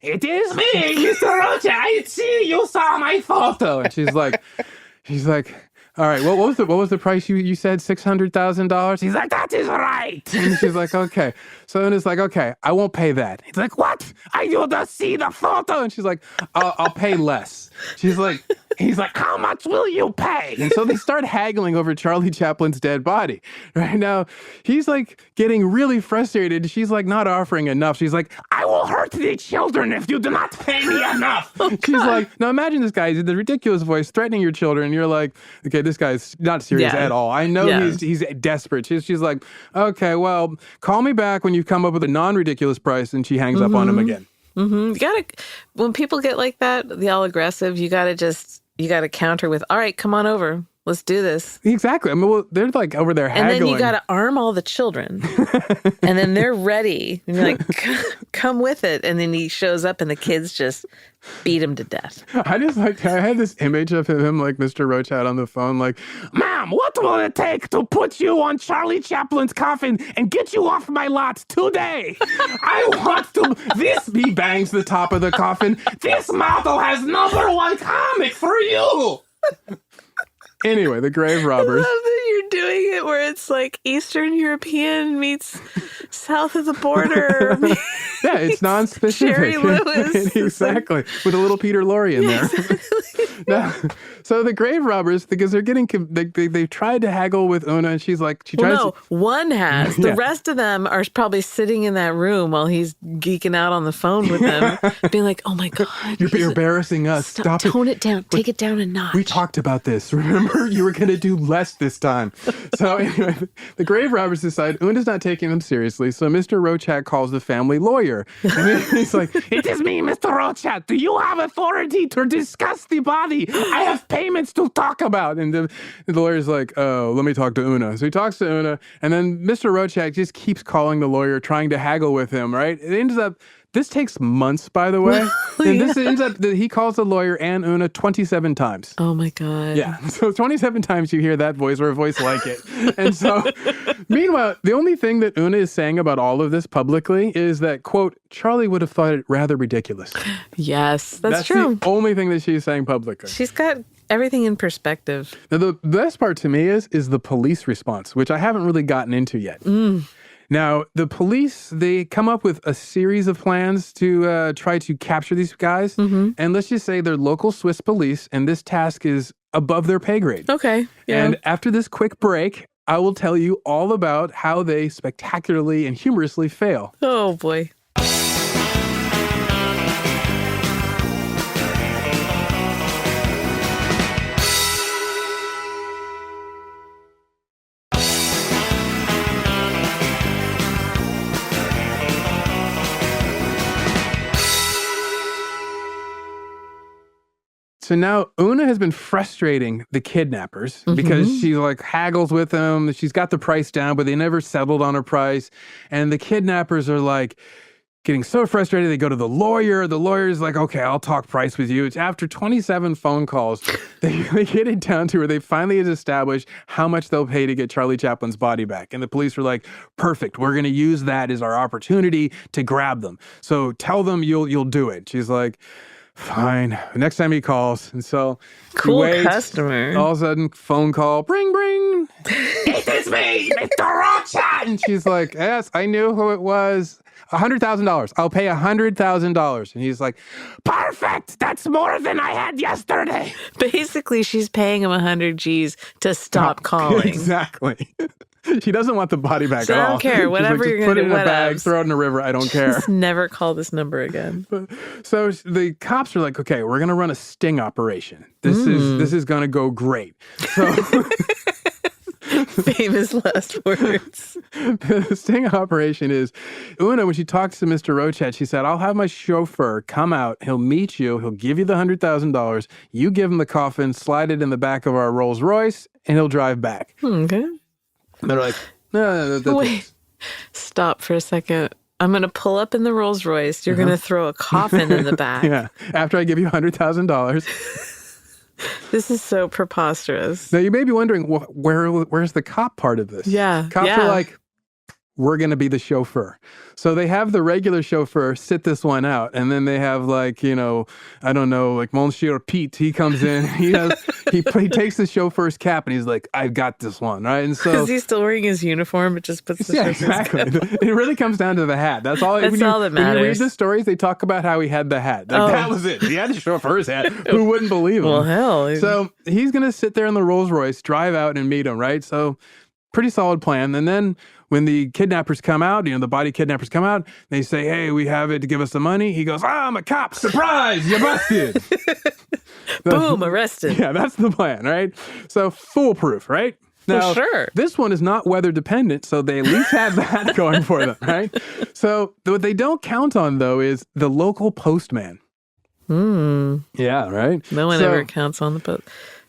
It is me, Mr. Rochat. I see you saw my photo. And she's like, all right, what was the price you said? $600,000? He's like, that is right. And she's like, okay. So then it's like, okay, I won't pay that. He's like, what? I do not see the photo. And she's like, I'll pay less. He's like, how much will you pay? And so they start haggling over Charlie Chaplin's dead body. Right now, he's like getting really frustrated. She's like not offering enough. She's like, I will hurt the children if you do not pay me enough. She's like, now imagine this guy, the ridiculous voice threatening your children. You're like, okay, this guy's not serious at all. I know he's desperate. She's like, okay, well, call me back when you come up with a non-ridiculous price. And she hangs up on him again. Mm-hmm. You gotta, when people get like that, the all aggressive, you gotta counter with, all right, come on over. Let's do this. Exactly. I mean, they're like over there haggling. And then you got to arm all the children. And then they're ready. And you're like, come with it. And then he shows up and the kids just beat him to death. I had this image of him like Mr. Rochat on the phone, like, ma'am, what will it take to put you on Charlie Chaplin's coffin and get you off my lot today? I want to, he bangs the top of the coffin. This model has #1 comic for you. Anyway, the grave robbers. I love that you're doing it where it's like Eastern European meets south of the border. Yeah, it's non-specific. Jerry Lewis. Exactly. With a little Peter Lorre in there. Now, so the grave robbers, because they're getting, they've tried to haggle with Una, and she's like, one has. The rest of them are probably sitting in that room while he's geeking out on the phone with them, being like, oh my God. You're embarrassing us. Stop it. Tone it down. Take it down a notch. We talked about this. Remember? You were going to do less this time. So anyway, the grave robbers decide Una's not taking them seriously, so Mr. Rochat calls the family lawyer. And then he's like, it is me, Mr. Rochat. Do you have authority to discuss the body? I have payments to talk about. And the lawyer's like, oh, let me talk to Una. So he talks to Una, and then Mr. Rochat just keeps calling the lawyer, trying to haggle with him, right? It ends up, this takes months, by the way. And this ends up that he calls the lawyer and Una 27 times. Oh my God. Yeah. So 27 times you hear that voice or a voice like it. And so, meanwhile, the only thing that Una is saying about all of this publicly is that, quote, Charlie would have thought it rather ridiculous. Yes, that's true. That's the only thing that she's saying publicly. She's got everything in perspective. Now, the best part to me is the police response, which I haven't really gotten into yet. Now, the police, they come up with a series of plans to try to capture these guys. And let's just say they're local Swiss police, and this task is above their pay grade. Okay. Yeah. And after this quick break, I will tell you all about how they spectacularly and humorously fail. Oh, boy. So now Una has been frustrating the kidnappers because she like haggles with them. She's got the price down, but they never settled on a price. And the kidnappers are like getting so frustrated. They go to the lawyer. The lawyer's like, okay, I'll talk price with you. It's after 27 phone calls, they get it down to where they finally established how much they'll pay to get Charlie Chaplin's body back. And the police were like, perfect. We're going to use that as our opportunity to grab them. So tell them you'll do it. She's like, fine. Next time he calls. And so cool waits. Customer. All of a sudden, phone call. Bring, bring. It is me, Mr. Rochat. And she's like, yes, I knew who it was. $100,000. I'll pay $100,000. And he's like, perfect. That's more than I had yesterday. Basically, she's paying him 100 G's to stop calling. Exactly. She doesn't want the body back So at all. I don't care. Whatever like, you're going to do, put it in a bag, throw it in a river. I don't care. Just never call this number again. So the cops are like, okay, we're going to run a sting operation. This is going to go great. So famous last words. The sting operation is, Una, when she talks to Mr. Rochat, she said, I'll have my chauffeur come out. He'll meet you. He'll give you the $100,000. You give him the coffin, slide it in the back of our Rolls Royce, and he'll drive back. Okay. And they're like, no. Wait, stop for a second. I'm going to pull up in the Rolls Royce. You're going to throw a coffin in the back. Yeah. After I give you $100,000. This is so preposterous. Now, you may be wondering, where's the cop part of this? Yeah. Cops are like, we're going to be the chauffeur. So they have the regular chauffeur sit this one out. And then they have like, I don't know, like Monsieur Pete. He comes in, he takes the chauffeur's cap and he's like, I've got this one, right? And so is he still wearing his uniform? It just puts the chauffeur's exactly. cap. It really comes down to the hat. That's all. That's all that matters. When you read the stories, they talk about how he had the hat. That was it. He had the chauffeur's hat. Who wouldn't believe him? Well, hell. So he's going to sit there in the Rolls Royce, drive out and meet him, right? So pretty solid plan. And then when the kidnappers come out, the body kidnappers come out, they say, hey, we have it to give us the money. He goes, I'm a cop. Surprise, you're busted. Boom, arrested. Yeah, that's the plan, right? So foolproof, right? Now, for sure. This one is not weather dependent, so they at least have that going for them, right? So what they don't count on, though, is the local postman. Yeah, right? No one ever counts on the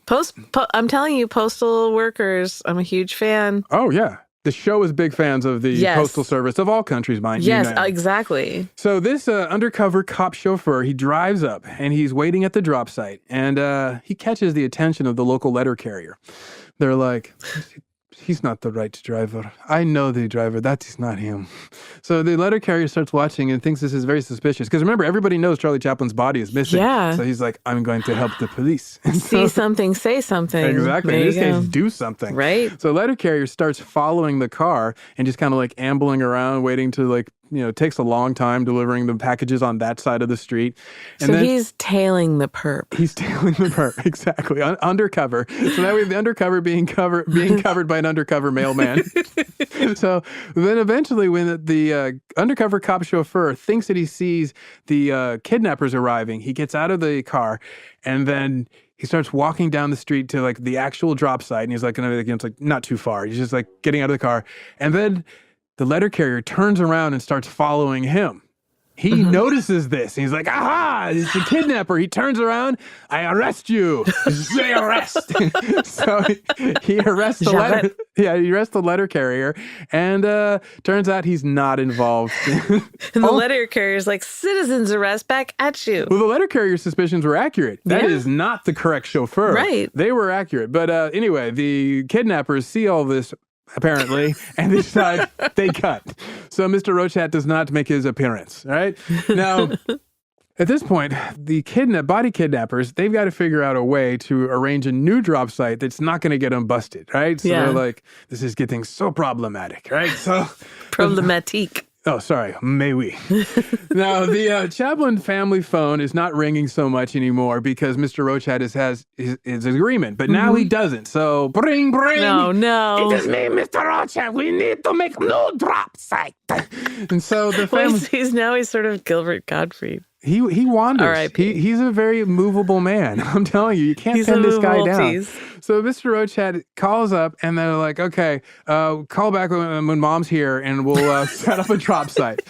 post. I'm telling you, postal workers, I'm a huge fan. Oh, yeah. The show is big fans of the Postal Service of all countries, mind you. Yes, exactly. So this undercover cop chauffeur, he drives up and he's waiting at the drop site and he catches the attention of the local letter carrier. They're like, he's not the right driver. I know the driver. That is not him. So the letter carrier starts watching and thinks this is very suspicious. Because remember, everybody knows Charlie Chaplin's body is missing. Yeah. So he's like, I'm going to help the police. See something, say something. Exactly. There In this you go. case, do something. Right. So letter carrier starts following the car and just kind of like ambling around, waiting to like, takes a long time delivering the packages on that side of the street. And So then he's tailing the perp. he's tailing the perp, exactly, undercover. So now we have the undercover being covered by an undercover mailman. So then eventually when the undercover cop chauffeur thinks that he sees the kidnappers arriving, he gets out of the car and then he starts walking down the street to like the actual drop site. And he's like, it's like not too far. He's just like getting out of the car. And then the letter carrier turns around and starts following him. He notices this. He's like, aha, it's the kidnapper. He turns around. I arrest you. Say arrest. So he arrests the letter. Yeah, he arrests the letter carrier. And turns out he's not involved. And the letter carrier's like, citizen's arrest, back at you. Well, the letter carrier's suspicions were accurate. That is not the correct chauffeur. Right. They were accurate. But anyway, the kidnappers see all this, apparently, and they decide they cut. So Mr. Rochat does not make his appearance, right? Now, at this point, the body kidnappers, they've got to figure out a way to arrange a new drop site that's not going to get them busted, right? So they're like, this is getting so problematic, right? So Problematique. Oh, sorry. May we? Now, the Chaplin family phone is not ringing so much anymore because Mr. Rochat has his agreement, but now he doesn't. So, bring. No. It is me, Mr. Rochat. We need to make no drop site. And so the family... He's sort of Gilbert Gottfried. He wanders. R.I.P. He's a very movable man. I'm telling you, you can't pin this guy down. Piece. So Mr. Rochat calls up and they're like, okay, call back when mom's here and we'll set up a drop site.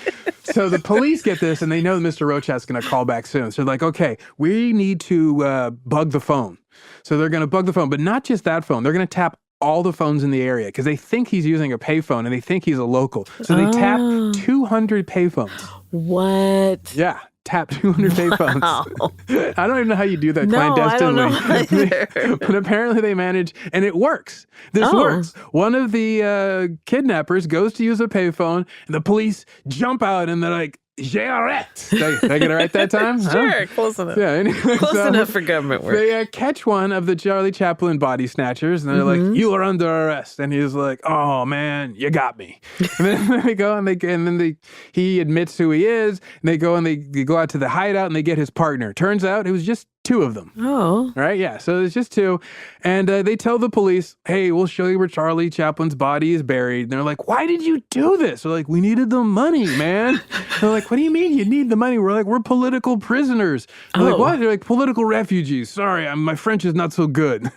So the police get this and they know that Mr. Rochat's going to call back soon. So they're like, okay, we need to bug the phone. So they're going to bug the phone, but not just that phone. They're going to tap all the phones in the area because they think he's using a payphone and they think he's a local. So they tap 200 payphones. What? Yeah. Tap 200 payphones. Wow. I don't even know how you do that I clandestinely. don't know either. But apparently they manage, and it works. This works. One of the kidnappers goes to use a payphone, and the police jump out, and they're like, J'arrête. Did I get it right that time? Sure, close enough. Yeah, anyway, Close enough for government work. They catch one of the Charlie Chaplin body snatchers, and they're like, "You are under arrest." And he's like, "Oh man, you got me." And then they go and he admits who he is. And they go and they go out to the hideout and they get his partner. Turns out it was just two of them. Oh. Right? Yeah. So it's just two. And they tell the police, hey, we'll show you where Charlie Chaplin's body is buried. And they're like, why did you do this? They're like, we needed the money, man. They're like, what do you mean you need the money? We're like, we're political prisoners. They're like, what? They're like, political refugees. Sorry, my French is not so good.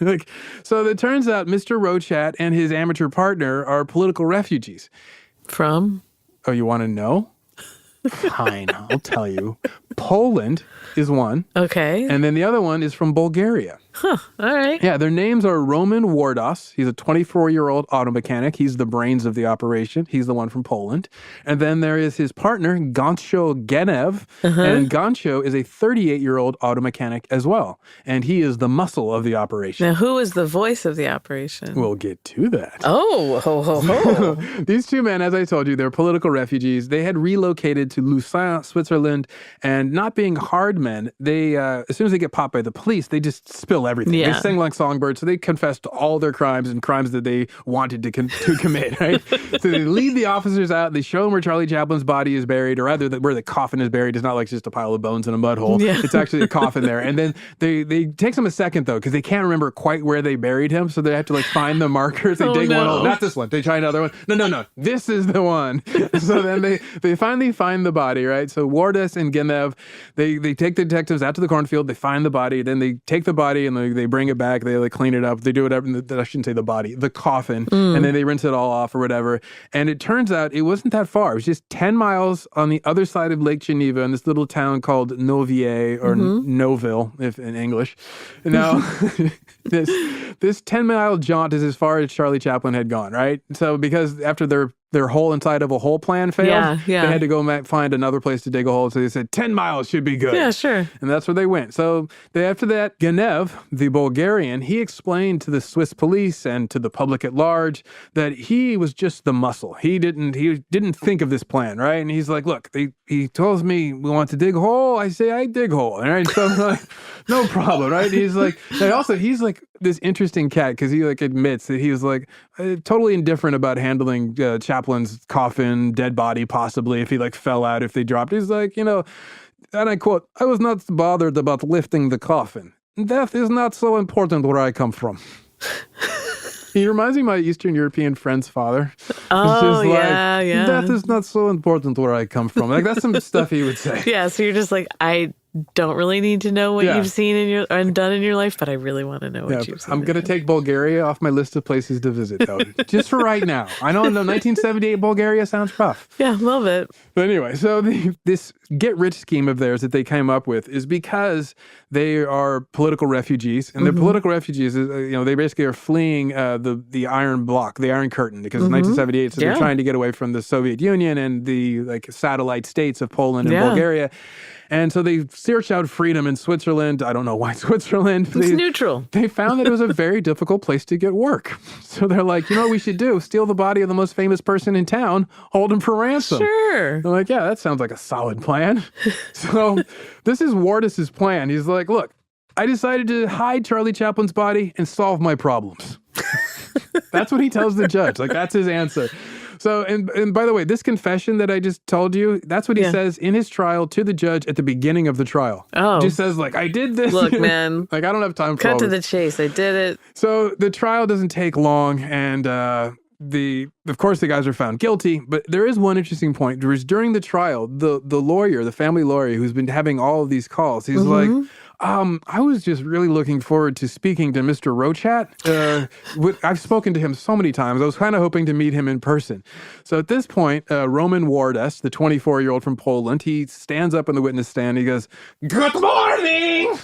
So it turns out Mr. Rochat and his amateur partner are political refugees. From? Oh, you want to know? Fine, I'll tell you. Poland is one. Okay. And then the other one is from Bulgaria. Huh. All right. Yeah, their names are Roman Wardos. He's a 24-year-old auto mechanic. He's the brains of the operation. He's the one from Poland. And then there is his partner, Goncho Genev. And Goncho is a 38-year-old auto mechanic as well. And he is the muscle of the operation. Now, who is the voice of the operation? We'll get to that. Oh, ho, ho, ho. These two men, as I told you, they're political refugees. They had relocated to Lucin, Switzerland, and not being hard men, they as soon as they get popped by the police, they just spill everything. Yeah. They sing like songbirds, so they confess to all their crimes and crimes that they wanted to commit, right? So they lead the officers out, they show them where Charlie Chaplin's body is buried, or rather where the coffin is buried. It's not like just a pile of bones in a mud hole. Yeah. It's actually a coffin there. And then they takes them a second, though, because they can't remember quite where they buried him, so they have to find the markers. They dig one hole. Not this one. They try another one. No. This is the one. So then they finally find the body, right? So Wardos and Genev, they take the detectives out to the cornfield, they find the body, then they take the body and they bring it back, they clean it up, they do whatever, I shouldn't say the body, the coffin, and then they rinse it all off or whatever. And it turns out it wasn't that far. It was just 10 miles on the other side of Lake Geneva in this little town called Novier, or Noville, if in English. Now, this 10-mile jaunt is as far as Charlie Chaplin had gone, right? So because after their hole inside of a hole plan failed, they had to go find another place to dig a hole. So they said 10 miles should be good. Yeah, sure. And that's where they went. So after that, Genev, the Bulgarian, he explained to the Swiss police and to the public at large that he was just the muscle. He didn't think of this plan, right? And he's like, look, he tells me we want to dig a hole. I say I dig hole. All right, so I'm like, no problem, right? He's like, and also he's like this interesting cat because he like admits that he was like totally indifferent about handling Chaplin's coffin, dead body, possibly if he like fell out, if they dropped. He's like, and I quote, I was not bothered about lifting the coffin. Death is not so important where I come from. He reminds me of my Eastern European friend's father. Oh, yeah. Death is not so important where I come from. Like, that's some stuff he would say. Yeah, so you're just like, I don't really need to know what you've seen and done in your life, but I really want to know what you've seen. I'm going to take Bulgaria off my list of places to visit, though, just for right now. I know 1978 Bulgaria sounds rough. Yeah, love it. But anyway, so this get-rich scheme of theirs that they came up with is because they are political refugees, and they're political refugees. They basically are fleeing the Iron Bloc, the Iron Curtain, because in 1978, so they're trying to get away from the Soviet Union and the satellite states of Poland and Bulgaria. And so they searched out freedom in Switzerland. I don't know why Switzerland. It's neutral. They found that it was a very difficult place to get work. So they're like, you know what we should do? Steal the body of the most famous person in town, hold him for ransom. Sure. They're like, yeah, that sounds like a solid plan. So this is Wardis's plan. He's like, look, I decided to hide Charlie Chaplin's body and solve my problems. That's what he tells the judge. Like, that's his answer. So, and by the way, this confession that I just told you, that's what he says in his trial to the judge at the beginning of the trial. Oh. He just says, like, I did this. Look, man. Like, I don't have time for Cut all to this. the chase. I did it. So the trial doesn't take long, and of course the guys are found guilty, but there is one interesting point. During the trial, the lawyer, the family lawyer who's been having all of these calls, he's like, I was just really looking forward to speaking to Mr. Rochat. I've spoken to him so many times. I was kind of hoping to meet him in person. So at this point, Roman Wardes, the 24-year-old from Poland, he stands up in the witness stand. He goes, "Good morning!"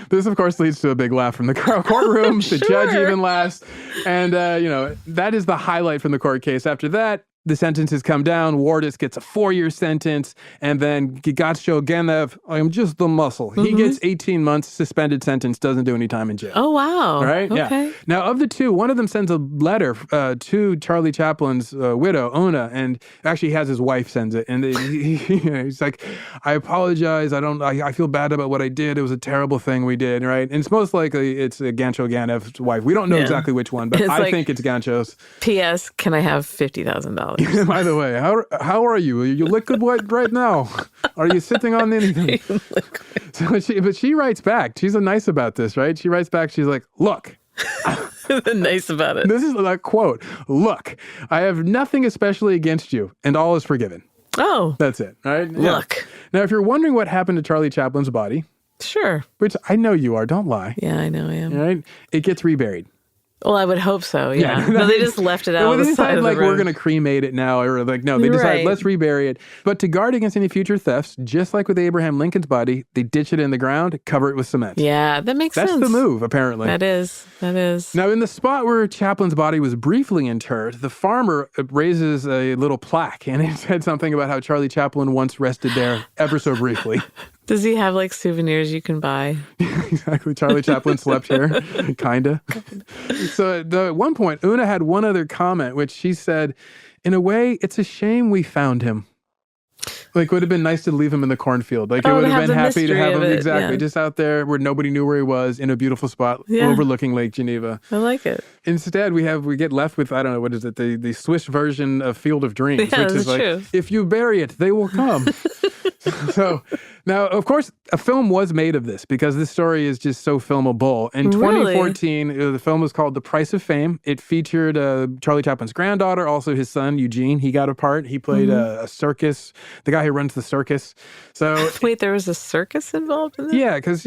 This, of course, leads to a big laugh from the courtroom. The judge even laughs. And, that is the highlight from the court case. After that, the sentences come down. Wardes gets a 4-year sentence. And then Gigacho Genev, I'm just the muscle. He gets 18 months, suspended sentence, doesn't do any time in jail. Oh, wow. Right? Okay. Yeah. Now, of the two, one of them sends a letter to Charlie Chaplin's widow, Ona, and actually has his wife sends it. And he's like, I apologize. I feel bad about what I did. It was a terrible thing we did, right? And it's most likely it's Gancho Ganev's wife. We don't know exactly which one, but I think it's Gancho's. P.S. Can I have $50,000? By the way, how are you? You liquid white right now? Are you sitting on anything? But she writes back. She's nice about this, right? She writes back. She's like, look. Nice about it. This is a quote. Look, I have nothing especially against you, and all is forgiven. Oh. That's it, right? Look. Yeah. Now, if you're wondering what happened to Charlie Chaplin's body. Sure. Which I know you are, don't lie. Yeah, I know I am. Right? It gets reburied. Well, I would hope so, yeah. No, they just left it out on the side of the road. We're going to cremate it now, or like, no, they decided, let's rebury it. But to guard against any future thefts, just like with Abraham Lincoln's body, they ditch it in the ground, cover it with cement. Yeah, that makes sense. That's the move, apparently. That is. Now, in the spot where Chaplin's body was briefly interred, the farmer raises a little plaque, and it said something about how Charlie Chaplin once rested there ever so briefly. Does he have like souvenirs you can buy? Exactly. Charlie Chaplin slept here. Kinda. So at one point, Una had one other comment, which she said, in a way, it's a shame we found him. Like, it would have been nice to leave him in the cornfield. Like, it would have been happy to have him just out there where nobody knew where he was, in a beautiful spot overlooking Lake Geneva. I like it. Instead, we get left with, I don't know, what is it? The Swiss version of Field of Dreams, which is like, if you bury it, they will come. So now, of course, a film was made of this because this story is just so filmable. In 2014, the film was called The Price of Fame. It featured Charlie Chaplin's granddaughter, also his son, Eugene. He got a part. He played a circus, the guy who runs the circus. So wait, there was a circus involved in this? Yeah, because,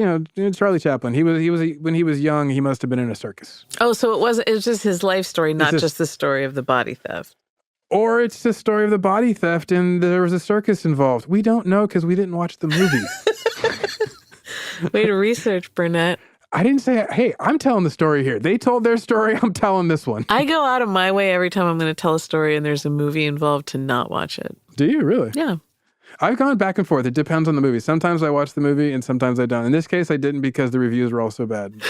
Charlie Chaplin, he was when he was young, he must have been in a circus. Oh, so it was just his life story, not just the story of the body theft. Or it's the story of the body theft and there was a circus involved. We don't know because we didn't watch the movie. Way to research, Burnett. I didn't say, hey, I'm telling the story here. They told their story. I'm telling this one. I go out of my way every time I'm going to tell a story and there's a movie involved to not watch it. Do you really? Yeah. I've gone back and forth. It depends on the movie. Sometimes I watch the movie and sometimes I don't. In this case, I didn't because the reviews were all so bad.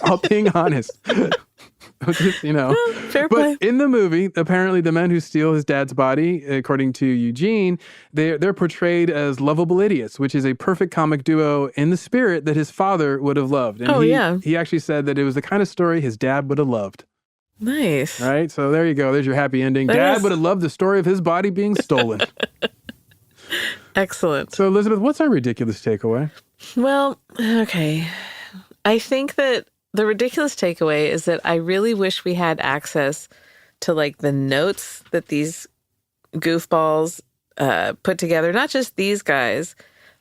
I'm being honest. Just, Fair but play. in the movie, apparently the men who steal his dad's body, according to Eugene, they're portrayed as lovable idiots, which is a perfect comic duo in the spirit that his father would have loved. And he actually said that it was the kind of story his dad would have loved. Nice. Right? So there you go. There's your happy ending. Dad would have loved the story of his body being stolen. Excellent. So, Elizabeth, what's our ridiculous takeaway? Well, okay. I think that the ridiculous takeaway is that I really wish we had access to like the notes that these goofballs put together. Not just these guys,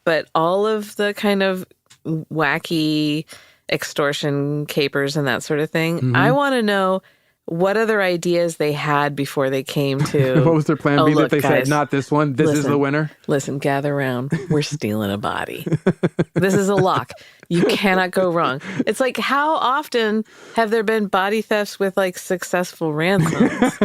but all of the kind of wacky extortion capers and that sort of thing. Mm-hmm. I want to know what other ideas they had before they came to... What was their plan B that they guys, said, not this one, this is the winner? Listen, gather around. We're stealing a body. This is a lock. You cannot go wrong. It's like, how often have there been body thefts with like successful ransoms?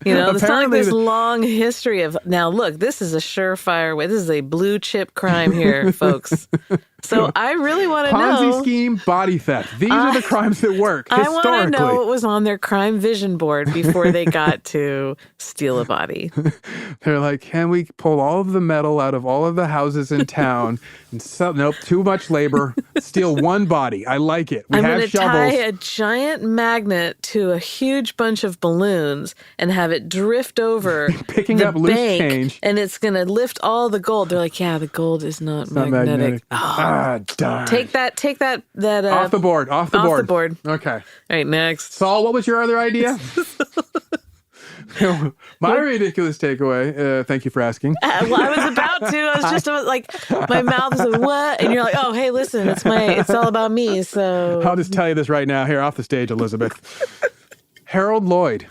It's not like this long history of, now look, this is a surefire way. This is a blue chip crime here, folks. So I really want to know. Ponzi scheme, body theft. These are the crimes that work historically. I want to know what was on their crime vision board before they got to steal a body. They're like, can we pull all of the metal out of all of the houses in town? And nope, too much labor. Steal one body. I like it. I'm going to tie a giant magnet to a huge bunch of balloons and have it drift over picking the up loose bank, change. and it's going to lift all the gold. They're like, yeah, the gold is not magnetic. Darn. Take that off the board. Off the board. Okay. All right, next. Saul, what was your other idea? My ridiculous takeaway, thank you for asking. Well, I was about to. I was just like, my mouth was like, what? And you're like, oh, hey, listen, it's all about me. So I'll just tell you this right now, here off the stage, Elizabeth. Harold Lloyd.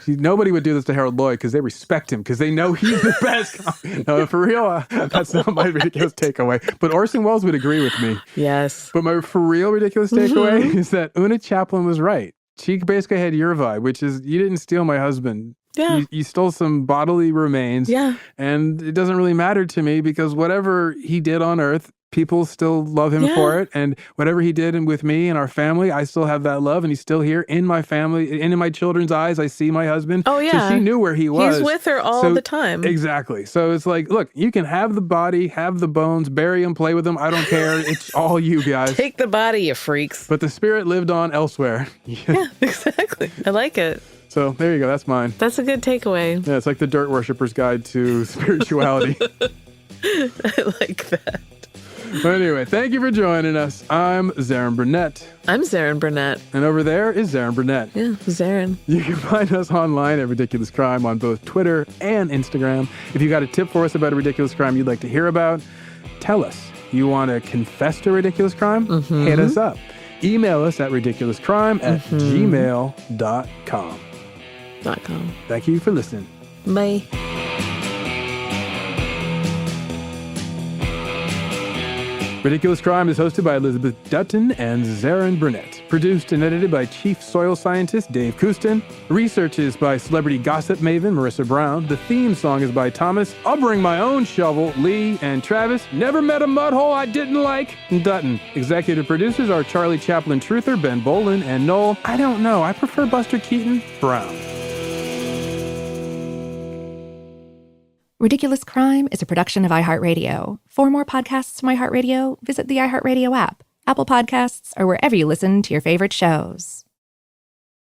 See, nobody would do this to Harold Lloyd because they respect him because they know he's the best. No, for real, that's not my ridiculous takeaway. But Orson Welles would agree with me. Yes. But my for real ridiculous takeaway is that Una Chaplin was right. She basically had your vibe, which is you didn't steal my husband. Yeah. You stole some bodily remains. Yeah. And it doesn't really matter to me because whatever he did on Earth, people still love him for it. And whatever he did with me and our family, I still have that love. And he's still here in my family and in my children's eyes. I see my husband. Oh, yeah. So she knew where he was. He's with her all the time. Exactly. So it's like, look, you can have the body, have the bones, bury them, play with them. I don't care. It's all you guys. Take the body, you freaks. But the spirit lived on elsewhere. Yeah, exactly. I like it. So there you go. That's mine. That's a good takeaway. Yeah, it's like the dirt worshiper's guide to spirituality. I like that. But anyway, thank you for joining us. I'm Zaron Burnett. I'm Zaron Burnett. And over there is Zaron Burnett. Yeah, Zaron. You can find us online at Ridiculous Crime on both Twitter and Instagram. If you got a tip for us about a ridiculous crime you'd like to hear about, tell us. You want to confess to a ridiculous crime? Mm-hmm. Hit us up. Email us at ridiculouscrime@gmail.com. Thank you for listening. Bye. Ridiculous Crime is hosted by Elizabeth Dutton and Zaron Burnett. Produced and edited by Chief Soil Scientist Dave Kustin. Research is by celebrity gossip maven Marissa Brown. The theme song is by Thomas. I'll bring my own shovel, Lee, and Travis. Never met a mud hole I didn't like, Dutton. Executive producers are Charlie Chaplin Truther, Ben Bolin, and Noel. I don't know. I prefer Buster Keaton Brown. Ridiculous Crime is a production of iHeartRadio. For more podcasts from iHeartRadio, visit the iHeartRadio app, Apple Podcasts, or wherever you listen to your favorite shows.